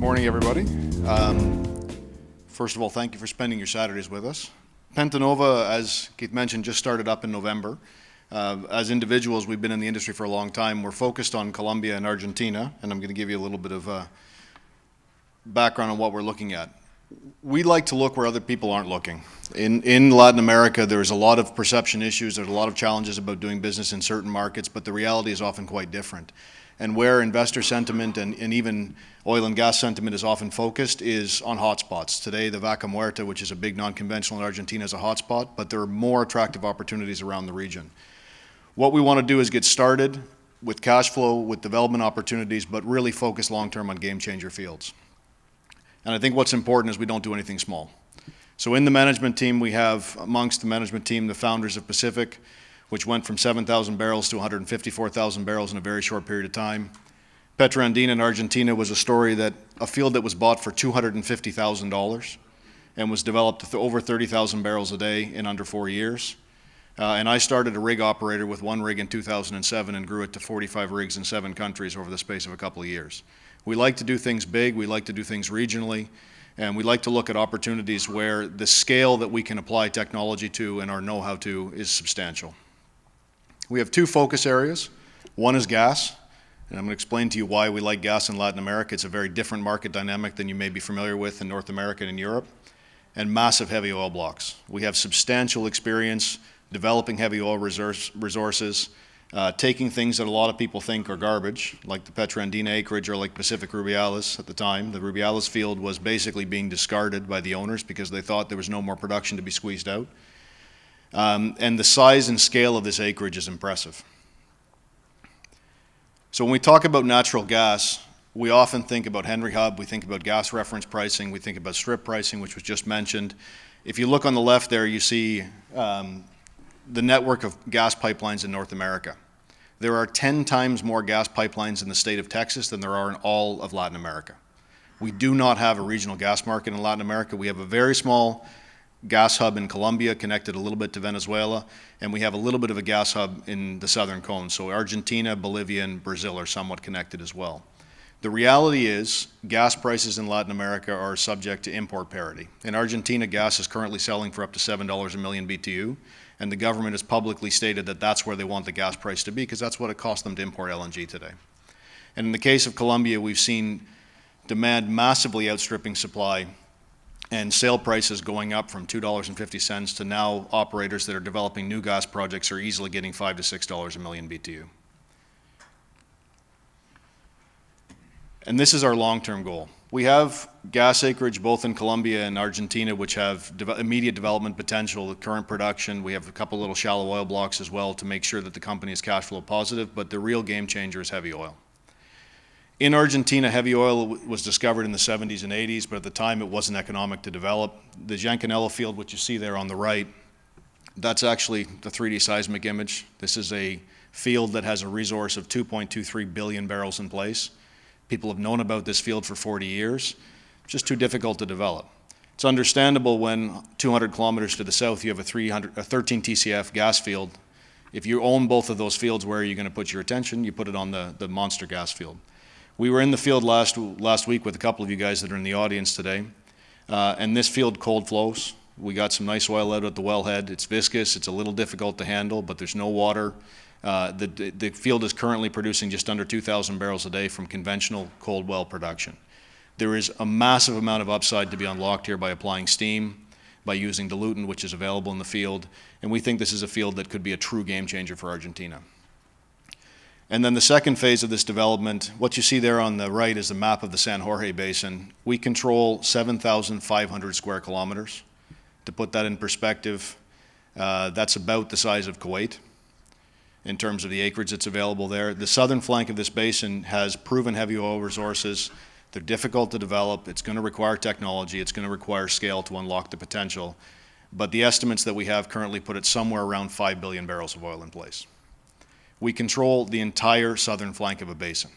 Morning, everybody. First of all, thank you for spending your Saturdays with us. Penta Nova, as Keith mentioned, just started up in November. As individuals, we've been in the industry for a long time. We're focused on Colombia and Argentina, and I'm going to give you a little bit of background on what we're looking at. We like to look where other people aren't looking. In Latin America, there's a lot of perception issues. There's a lot of challenges about doing business in certain markets, but the reality is often quite different. And where investor sentiment and even oil and gas sentiment is often focused is on hotspots. Today, the Vaca Muerta, which is a big non-conventional in Argentina, is a hotspot, but there are more attractive opportunities around the region. What we want to do is get started with cash flow, with development opportunities, but really focus long-term on game-changer fields. And I think what's important is we don't do anything small. So in the management team, we have amongst the management team the founders of Pacific, which went from 7,000 barrels to 154,000 barrels in a very short period of time. Petra Andina in Argentina was a field that was bought for $250,000 and was developed to over 30,000 barrels a day in under 4 years. And I started a rig operator with one rig in 2007 and grew it to 45 rigs in 7 countries over the space of a couple of years. We like to do things big, we like to do things regionally, and we like to look at opportunities where the scale that we can apply technology to and our know-how to is substantial. We have 2 focus areas. One is gas, and I'm going to explain to you why we like gas in Latin America. It's a very different market dynamic than you may be familiar with in North America and in Europe. And massive heavy oil blocks. We have substantial experience developing heavy oil resources, taking things that a lot of people think are garbage, like the Petra Andina acreage or like Pacific Rubiales at the time. The Rubiales field was basically being discarded by the owners because they thought there was no more production to be squeezed out. And the size and scale of this acreage is impressive. So when we talk about natural gas, we often think about Henry Hub, we think about gas reference pricing, we think about strip pricing, which was just mentioned. If you look on the left there, you see the network of gas pipelines in North America. There are 10 times more gas pipelines in the state of Texas than there are in all of Latin America. We do not have a regional gas market in Latin America. We have a very small gas hub in Colombia, connected a little bit to Venezuela, and we have a little bit of a gas hub in the southern cone. So Argentina, Bolivia, and Brazil are somewhat connected as well. The reality is gas prices in Latin America are subject to import parity. In Argentina, gas is currently selling for up to $7 a million BTU, and the government has publicly stated that that's where they want the gas price to be because that's what it costs them to import LNG today. And in the case of Colombia, we've seen demand massively outstripping supply and sale prices going up from $2.50 to now operators that are developing new gas projects are easily getting $5 to $6 a million BTU. And this is our long-term goal. We have gas acreage both in Colombia and Argentina which have immediate development potential, current production. We have a couple little shallow oil blocks as well to make sure that the company is cash flow positive, but the real game changer is heavy oil. In Argentina, heavy oil was discovered in the 70s and 80s, but at the time it wasn't economic to develop. The Jeancanello field, which you see there on the right, that's actually the 3D seismic image. This is a field that has a resource of 2.23 billion barrels in place. People have known about this field for 40 years. It's just too difficult to develop. It's understandable when 200 kilometers to the south you have a 13 TCF gas field. If you own both of those fields, where are you going to put your attention? You put it on the monster gas field. We were in the field last week with a couple of you guys that are in the audience today, and this field cold flows. We got some nice oil out at the wellhead. It's viscous, it's a little difficult to handle, but there's no water. The field is currently producing just under 2,000 barrels a day from conventional cold well production. There is a massive amount of upside to be unlocked here by applying steam, by using diluent, which is available in the field, and we think this is a field that could be a true game changer for Argentina. And then the second phase of this development, what you see there on the right is the map of the San Jorge Basin. We control 7,500 square kilometers. To put that in perspective, that's about the size of Kuwait in terms of the acreage that's available there. The southern flank of this basin has proven heavy oil resources. They're difficult to develop. It's going to require technology. It's going to require scale to unlock the potential. But the estimates that we have currently put it somewhere around 5 billion barrels of oil in place. We control the entire southern flank of a basin.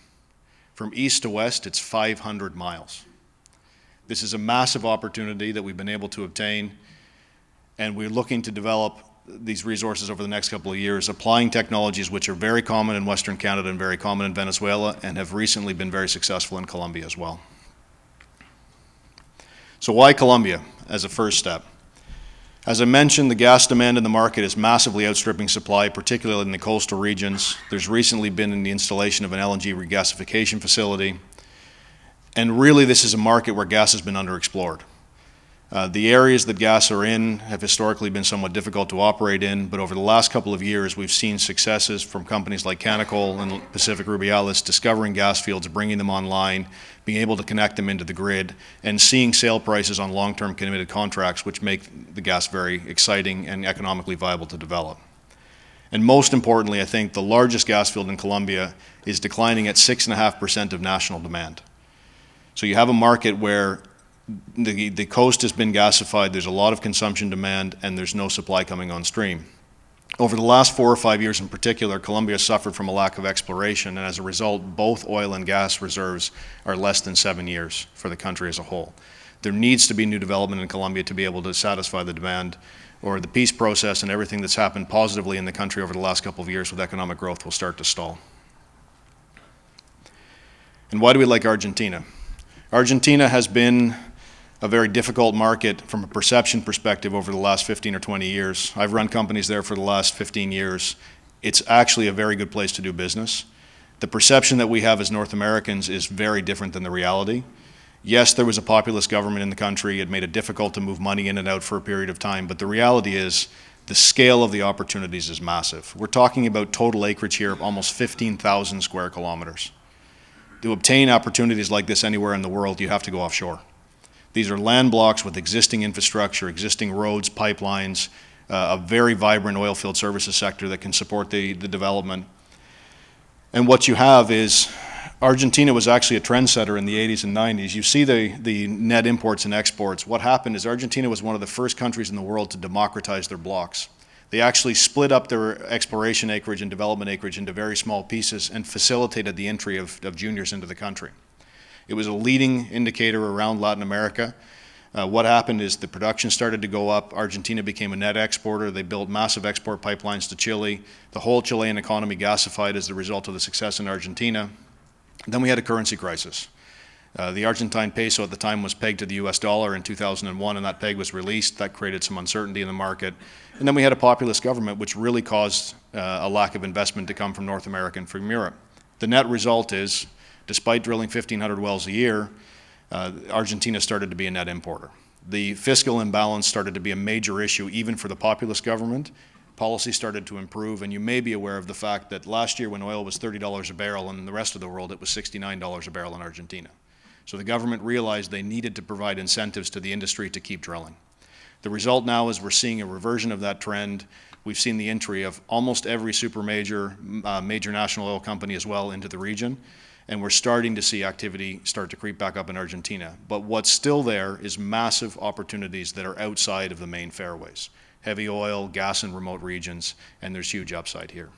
From east to west, it's 500 miles. This is a massive opportunity that we've been able to obtain, and we're looking to develop these resources over the next couple of years, applying technologies which are very common in Western Canada and very common in Venezuela, and have recently been very successful in Colombia as well. So why Colombia as a first step? As I mentioned, the gas demand in the market is massively outstripping supply, particularly in the coastal regions. There's recently been the installation of an LNG regasification facility. And really, this is a market where gas has been underexplored. The areas that gas are in have historically been somewhat difficult to operate in, but over the last couple of years, we've seen successes from companies like Canacol and Pacific Rubiales discovering gas fields, bringing them online, being able to connect them into the grid, and seeing sale prices on long-term committed contracts, which make the gas very exciting and economically viable to develop. And most importantly, I think the largest gas field in Colombia is declining at 6.5% of national demand. So you have a market where the coast has been gasified, there's a lot of consumption demand, and there's no supply coming on stream. Over the last 4 or 5 years in particular, Colombia suffered from a lack of exploration, and as a result, both oil and gas reserves are less than 7 years for the country as a whole. There needs to be new development in Colombia to be able to satisfy the demand, or the peace process and everything that's happened positively in the country over the last couple of years with economic growth will start to stall. And why do we like Argentina? Argentina has been a very difficult market from a perception perspective over the last 15 or 20 years. I've run companies there for the last 15 years. It's actually a very good place to do business. The perception that we have as North Americans is very different than the reality. Yes, there was a populist government in the country. It made it difficult to move money in and out for a period of time, but the reality is the scale of the opportunities is massive. We're talking about total acreage here of almost 15,000 square kilometers. To obtain opportunities like this anywhere in the world, you have to go offshore. These are land blocks with existing infrastructure, existing roads, pipelines, a very vibrant oil field services sector that can support the development. And what you have is Argentina was actually a trendsetter in the 80s and 90s. You see the net imports and exports. What happened is Argentina was one of the first countries in the world to democratize their blocks. They actually split up their exploration acreage and development acreage into very small pieces and facilitated the entry of juniors into the country. It was a leading indicator around Latin America. What happened is the production started to go up. Argentina became a net exporter. They built massive export pipelines to Chile. The whole Chilean economy gasified as the result of the success in Argentina. Then we had a currency crisis. The Argentine peso at the time was pegged to the US dollar in 2001, and that peg was released. That created some uncertainty in the market. And then we had a populist government, which really caused a lack of investment to come from North America and from Europe. The net result is, despite drilling 1,500 wells a year, Argentina started to be a net importer. The fiscal imbalance started to be a major issue even for the populist government. Policy started to improve, and you may be aware of the fact that last year when oil was $30 a barrel in the rest of the world, it was $69 a barrel in Argentina. So the government realized they needed to provide incentives to the industry to keep drilling. The result now is we're seeing a reversion of that trend. We've seen the entry of almost every super major national oil company as well into the region. And we're starting to see activity start to creep back up in Argentina. But what's still there is massive opportunities that are outside of the main fairways. Heavy oil, gas in remote regions, and there's huge upside here.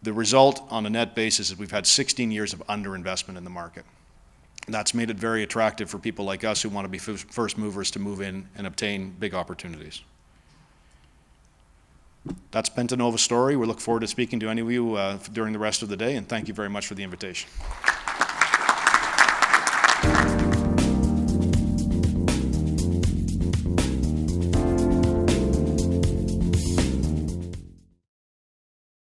The result on a net basis is we've had 16 years of underinvestment in the market. That's made it very attractive for people like us who want to be first movers to move in and obtain big opportunities. That's Penta Nova's story. We look forward to speaking to any of you during the rest of the day, and thank you very much for the invitation.